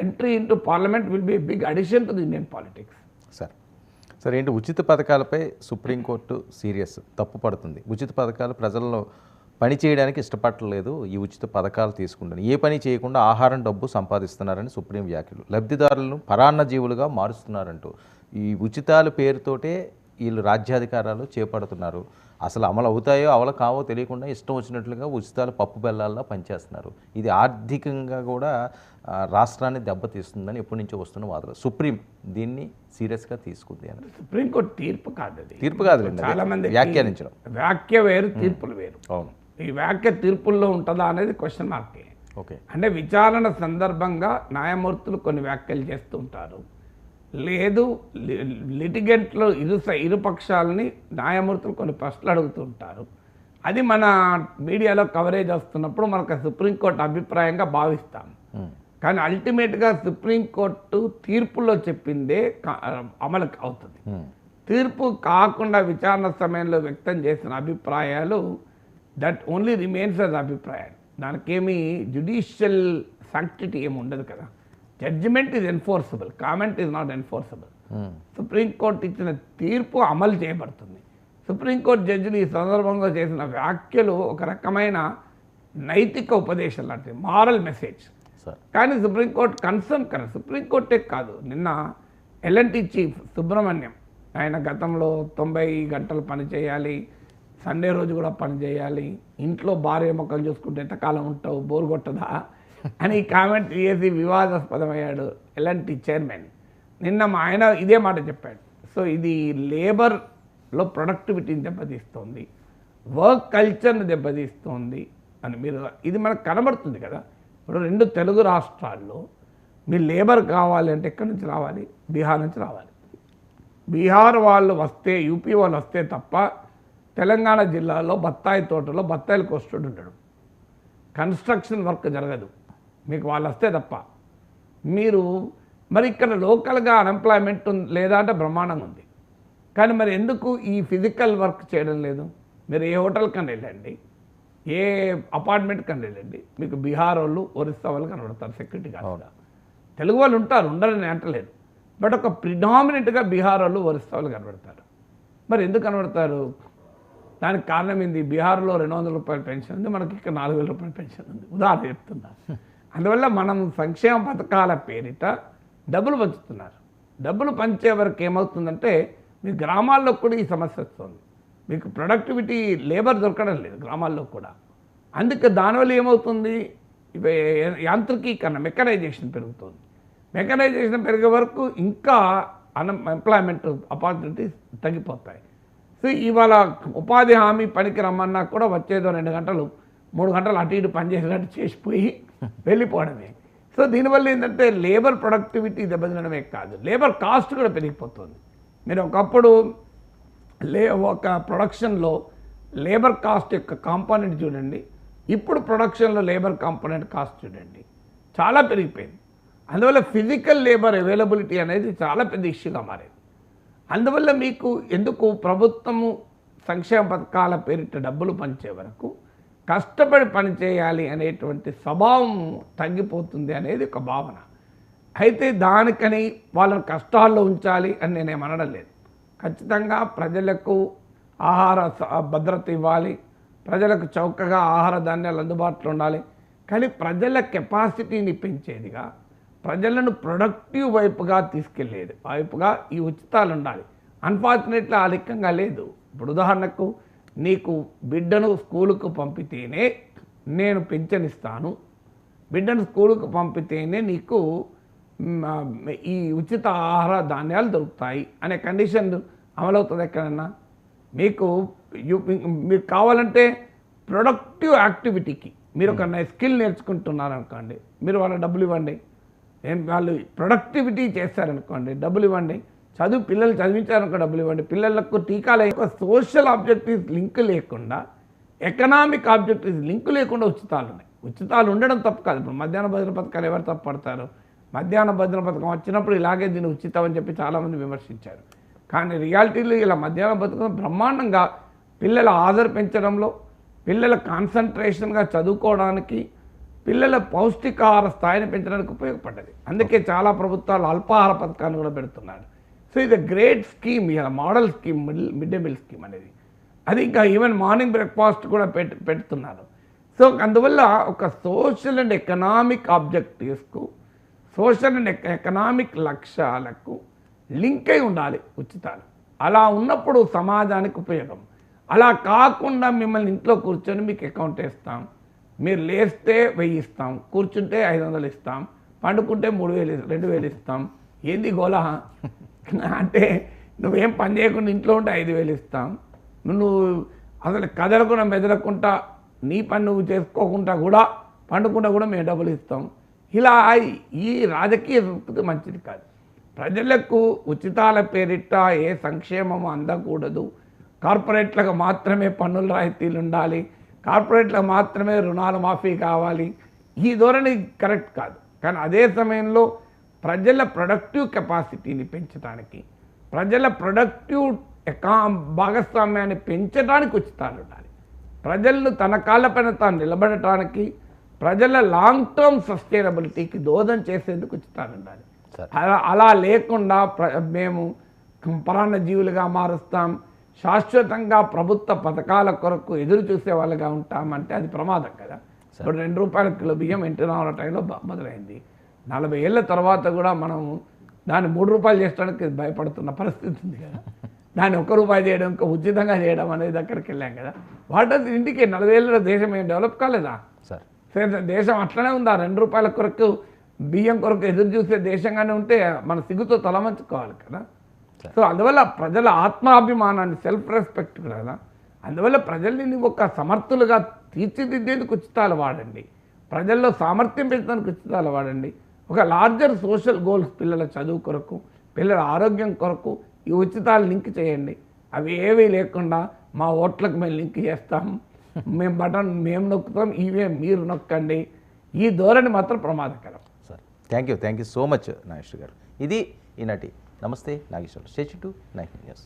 Entry into parliament will be big addition to the Indian politics. Sir ఏంటి ఉచిత పథకాలపై supreme court serious తప్పు పడుతుంది. ఉచిత పథకాలు ప్రజల్లో పని చేయడానికి ఇష్టపడలేదు. ఈ ఉచిత పథకాలు తీసుకుంటాను ఏ పని చేయకుండా ఆహారం డబ్బు సంపాదిస్తున్నారని సుప్రీం వ్యాఖ్యలు. లబ్ధిదారులను పరాన్నజీవులుగా మారుస్తున్నారంటూ ఈ ఉచితాల పేరుతోటే వీళ్ళు రాజ్యాధికారాలు చేపడుతున్నారు. అసలు అమలు అవుతాయో అమలు కావో తెలియకుండా ఇష్టం వచ్చినట్లుగా ఉచితాలు పప్పు బెల్లాల్లో పనిచేస్తున్నారు. ఇది ఆర్థికంగా కూడా రాష్ట్రాన్ని దెబ్బతీస్తుందని ఎప్పటి నుంచో వస్తున్న వాదన. సుప్రీం దీన్ని సీరియస్గా తీసుకుంది అని. సుప్రీంకోర్టు తీర్పు కాదు, తీర్పు కాదు, చాలా మంది వ్యాఖ్యానించడం. వ్యాఖ్య వేరు, తీర్పులు వేరు. అవును, ఈ వ్యాఖ్య తీర్పుల్లో ఉంటుందా అనేది క్వశ్చన్ మార్కే. ఓకే, అంటే విచారణ సందర్భంగా న్యాయమూర్తులు కొన్ని వ్యాఖ్యలు చేస్తూ ఉంటారు. లేదు లిటిగెంట్లో ఇరు పక్షాలని న్యాయమూర్తులు కొన్ని ప్రశ్నలు అడుగుతూ ఉంటారు. అది మన మీడియాలో కవరేజ్ వస్తున్నప్పుడు మనకు సుప్రీంకోర్టు అభిప్రాయంగా భావిస్తాం. కానీ అల్టిమేట్గా సుప్రీంకోర్టు తీర్పులో చెప్పిందే అమలు అవుతుంది. తీర్పు కాకుండా విచారణ సమయంలో వ్యక్తం చేసిన అభిప్రాయాలు దట్ ఓన్లీ రిమైన్స్ అస్ అభిప్రాయాలు. దానికేమీ జ్యుడిషియల్ సాంక్టిటీ ఏమి ఉండదు కదా. Judgement is enforceable, comment is not enforceable. Supreme court ఇచ్చిన తీర్పు అమలు చేయబడుతుంది. సుప్రీంకోర్టు జడ్జిలు ఈ సందర్భంగా చేసిన వ్యాఖ్యలు ఒక రకమైన నైతిక ఉపదేశం లాంటిది, మారల్ మెసేజ్. కానీ సుప్రీంకోర్టు కన్సర్న్ కదా, సుప్రీంకోర్టే కాదు. నిన్న ఎల్ఎన్టీ చీఫ్ సుబ్రహ్మణ్యం ఆయన గతంలో 90 గంటలు పని చేయాలి, సండే రోజు కూడా పని చేయాలి, ఇంట్లో భార్య మొక్కలు చూసుకుంటే ఎంతకాలం ఉంటావు, బోర్ కొట్టదా అని కామెంట్ చేసి వివాదాస్పదమయ్యాడు ఎల్ఎన్టీ చైర్మన్. నిన్న ఆయన ఇదే మాట చెప్పాడు. సో ఇది లేబర్లో ప్రొడక్టివిటీని దెబ్బతీస్తుంది, వర్క్ కల్చర్ని దెబ్బతీస్తుంది అని ఇది మనకు కనబడుతుంది కదా. ఇప్పుడు 2 తెలుగు రాష్ట్రాల్లో మీ లేబర్ కావాలి అంటే ఎక్కడి నుంచి రావాలి? బీహార్ నుంచి రావాలి. బీహార్ వాళ్ళు వస్తే, యూపీ వాళ్ళు వస్తే తప్ప తెలంగాణ జిల్లాలో బత్తాయి తోటలో బత్తాయిలు కోస్తుడు ఉంటాడు, కన్స్ట్రక్షన్ వర్క్ జరగదు మీకు వాళ్ళు వస్తే తప్ప. మీరు మరి ఇక్కడ లోకల్గా అన్ఎంప్లాయ్మెంట్ లేదా అంటే బ్రహ్మాండంగా ఉంది. కానీ మరి ఎందుకు ఈ ఫిజికల్ వర్క్ చేయడం లేదు? మీరు ఏ హోటల్ కన్నా వెళ్ళండి, ఏ అపార్ట్మెంట్ కన్నా వెళ్ళండి, మీకు బీహార్ వాళ్ళు, ఒరిస్సా వాళ్ళు కనబడతారు సెక్యూరిటీ గార్డ్స్గా. తెలుగు వాళ్ళు ఉంటారు, ఉండరని అంటలేదు, బట్ ఒక ప్రిడామినెంట్గా బీహార్ వాళ్ళు, ఒరిస్సా వాళ్ళు కనబడతారు. మరి ఎందుకు కనబడతారు? దానికి కారణం ఏంది? బీహార్లో 200 రూపాయల పెన్షన్ ఉంది, మనకి ఇక్కడ 4000 రూపాయల పెన్షన్ ఉంది, ఉదాహరణ చెప్తున్నా. అందువల్ల మనం సంక్షేమ పథకాల పేరిట డబ్బులు పంచుతున్నారు. డబ్బులు పంచే వరకు ఏమవుతుందంటే మీ గ్రామాల్లో కూడా ఈ సమస్య వస్తుంది. మీకు ప్రొడక్టివిటీ లేబర్ దొరకడం లేదు గ్రామాల్లో కూడా. అందుకే దానివల్ల ఏమవుతుంది? యాంత్రికీకరణ, మెకనైజేషన్ పెరుగుతుంది. మెకనైజేషన్ పెరిగే వరకు ఇంకా ఎంప్లాయ్మెంట్ ఆపర్చునిటీస్ తగ్గిపోతాయి. సో ఇవాళ ఉపాధి హామీ పనికి రమ్మన్నా కూడా వచ్చేదో 2 గంటలు 3 గంటలు అటు ఇటు పనిచేసినట్టు చేసిపోయి వెళ్ళిపోవడమే. సో దీనివల్ల ఏంటంటే లేబర్ ప్రొడక్టివిటీ దెబ్బతినడమే కాదు, లేబర్ కాస్ట్ కూడా పెరిగిపోతుంది. మీరు ఒకప్పుడు ఒక ప్రొడక్షన్లో లేబర్ కాస్ట్ యొక్క కాంపోనెంట్ చూడండి, ఇప్పుడు ప్రొడక్షన్లో లేబర్ కాంపోనెంట్ కాస్ట్ చూడండి, చాలా పెరిగిపోయింది. అందువల్ల ఫిజికల్ లేబర్ అవైలబిలిటీ అనేది చాలా పెద్ద ఇష్యూగా మారేది. అందువల్ల మీకు ఎందుకు ప్రభుత్వము సంక్షేమ పథకాల పేరిట డబ్బులు పంచే వరకు కష్టపడి పనిచేయాలి అనేటువంటి స్వభావం తగ్గిపోతుంది అనేది ఒక భావన. అయితే దానికని వాళ్ళని కష్టాల్లో ఉంచాలి అని నేనేమనడం లేదు. ఖచ్చితంగా ప్రజలకు ఆహార భద్రత ఇవ్వాలి, ప్రజలకు చౌకగా ఆహార ధాన్యాలు అందుబాటులో ఉండాలి. కానీ ప్రజల కెపాసిటీని పెంచేదిగా, ప్రజలను ప్రొడక్టివ్ వైపుగా తీసుకెళ్లేది వైపుగా ఈ ఉచితాలు ఉండాలి. అన్ఫార్చునేట్లీ ఆ లెక్కంగా లేదు. ఇప్పుడు ఉదాహరణకు నీకు బిడ్డను స్కూలుకు పంపితేనే నేను పెన్షన్ ఇస్తాను, బిడ్డను స్కూలుకు పంపితేనే నీకు ఈ ఉచిత ఆహార ధాన్యాలు దొరుకుతాయి అనే కండిషన్ అమలవుతుంది ఎక్కడన్నా? మీకు కావాలంటే ప్రొడక్టివ్ యాక్టివిటీకి మీరు ఒక స్కిల్ నేర్చుకుంటున్నారు అనుకోండి, మీరు వాళ్ళ డబ్బులు ఇవ్వండి. వాళ్ళు ప్రొడక్టివిటీ చేస్తారనుకోండి, డబ్బులు ఇవ్వండి. పిల్లలు చదివించారనుకో డబ్బులు ఇవ్వండి. పిల్లలకు టీకాలు సోషల్ ఆబ్జెక్టివ్స్ లింక్ లేకుండా, ఎకనామిక్ ఆబ్జెక్టివ్స్ లింక్ లేకుండా ఉచితాలు ఉన్నాయి. ఉచితాలు ఉండడం తప్పు కాదు. ఇప్పుడు మధ్యాహ్న భోజన పథకాలు ఎవరు తప్పు పడతారు? మధ్యాహ్న భోజన పథకం వచ్చినప్పుడు ఇలాగే దీన్ని ఉచితం అని చెప్పి చాలామంది విమర్శించారు. కానీ రియాలిటీలో ఇలా మధ్యాహ్న పథకం బ్రహ్మాండంగా పిల్లల ఆదర పెంచడంలో, పిల్లల కాన్సన్ట్రేషన్గా చదువుకోవడానికి, పిల్లల పౌష్టికాహార స్థాయిని పెంచడానికి ఉపయోగపడ్డది. అందుకే చాలా ప్రభుత్వాలు అల్పాహార పథకాన్ని కూడా పెడుతున్నాడు. సో ఇది గ్రేట్ స్కీమ్, ఇలా model scheme mid day meal scheme అనేది. అది ఇంకా ఈవెన్ మార్నింగ్ బ్రేక్ఫాస్ట్ కూడా పెడుతున్నారు. సో అందువల్ల ఒక సోషల్ అండ్ ఎకనామిక్ ఆబ్జెక్టివ్స్కు, సోషల్ అండ్ ఎకనామిక్ లక్ష్యాలకు లింక్ అయి ఉండాలి ఉచితాలు. అలా ఉన్నప్పుడు సమాజానికి ఉపయోగం. అలా కాకుండా మిమ్మల్ని ఇంట్లో కూర్చొని మీకు అకౌంట్ వేస్తాం, మీరు లేస్తే 1000 ఇస్తాం, కూర్చుంటే 500 ఇస్తాం, పండుకుంటే 3000 2000 ఇస్తాం, ఏంది గోలా అంటే నువ్వేం పని చేయకుండా ఇంట్లో ఉంటే 5000 ఇస్తాం, నువ్వు అసలు కదలకుండా మెదలకుండా నీ పని నువ్వు చేసుకోకుండా కూడా పండుకుంటా కూడా మేము డబ్బులు ఇస్తాం. ఇలా ఈ రాజకీయ సంస్కృతి మంచిది కాదు. ప్రజలకు ఉచితాల పేరిట ఏ సంక్షేమము అందకూడదు. కార్పొరేట్లకు మాత్రమే పన్నుల రాయితీలు ఉండాలి, కార్పొరేట్లకు మాత్రమే రుణాలు మాఫీ కావాలి. ఈ ధోరణి కరెక్ట్ కాదు. కానీ అదే సమయంలో ప్రజల ప్రొడక్టివ్ కెపాసిటీని పెంచడానికి, ప్రజల ప్రొడక్టివ్ భాగస్వామ్యాన్ని పెంచడానికి ఉచితాలు ఉండాలి. ప్రజలను తన కాళ్ళపైన తాను నిలబడటానికి, ప్రజల లాంగ్ టర్మ్ సస్టైనబిలిటీకి దోహదం చేసేందుకు ఉచితాలు ఉండాలి. అలా లేకుండా మేము పరాన్న జీవులుగా మారుస్తాం, శాశ్వతంగా ప్రభుత్వ పథకాల కొరకు ఎదురు చూసే వాళ్ళగా ఉంటామంటే అది ప్రమాదం కదా. ఇప్పుడు 2 రూపాయల కిలో బియ్యం ఎన్టీ రామారావు టైంలో మొదలైంది. 40 ఏళ్ళ తర్వాత కూడా మనం దాన్ని 3 రూపాయలు చేయడానికి భయపడుతున్న పరిస్థితి ఉంది కదా. దాన్ని 1 రూపాయి చేయడం, ఇంకా ఉచితంగా చేయడం అనేది దగ్గరికి వెళ్ళాం కదా. వాటి ఇంటికి 40 ఏళ్ళ దేశం ఏం డెవలప్ కాలేదా సార్? దేశం అట్లనే ఉందా? 2 రూపాయల కొరకు బియ్యం కొరకు ఎదురు చూసే దేశంగానే ఉంటే మన సిగ్గుతో తలవంచుకోవాలి కదా. సో అందువల్ల ప్రజల ఆత్మాభిమానాన్ని, సెల్ఫ్ రెస్పెక్ట్ కదా, అందువల్ల ప్రజల్ని ఒక సమర్థులుగా తీర్చిదిద్దేందుకు ఉచితాలు వాడండి, ప్రజల్లో సామర్థ్యం పెంచడానికి ఉచితాలు వాడండి. ఒక లార్జర్ సోషల్ గోల్స్, పిల్లల చదువు కొరకు, పిల్లల ఆరోగ్యం కొరకు ఈ ఉచితాలు లింక్ చేయండి. అవి ఏవీ లేకుండా మా ఓట్లకు మేము లింక్ చేస్తాం, మేము బటన్ మేము నొక్కుతాం, ఇవే మీరు నొక్కండి, ఈ ధోరణి మాత్రం ప్రమాదకరం. Sir thank you so much Nageshwar గారు. ఇది ఈనాటి నమస్తే నాగేశ్వర్. Stay to 9 news.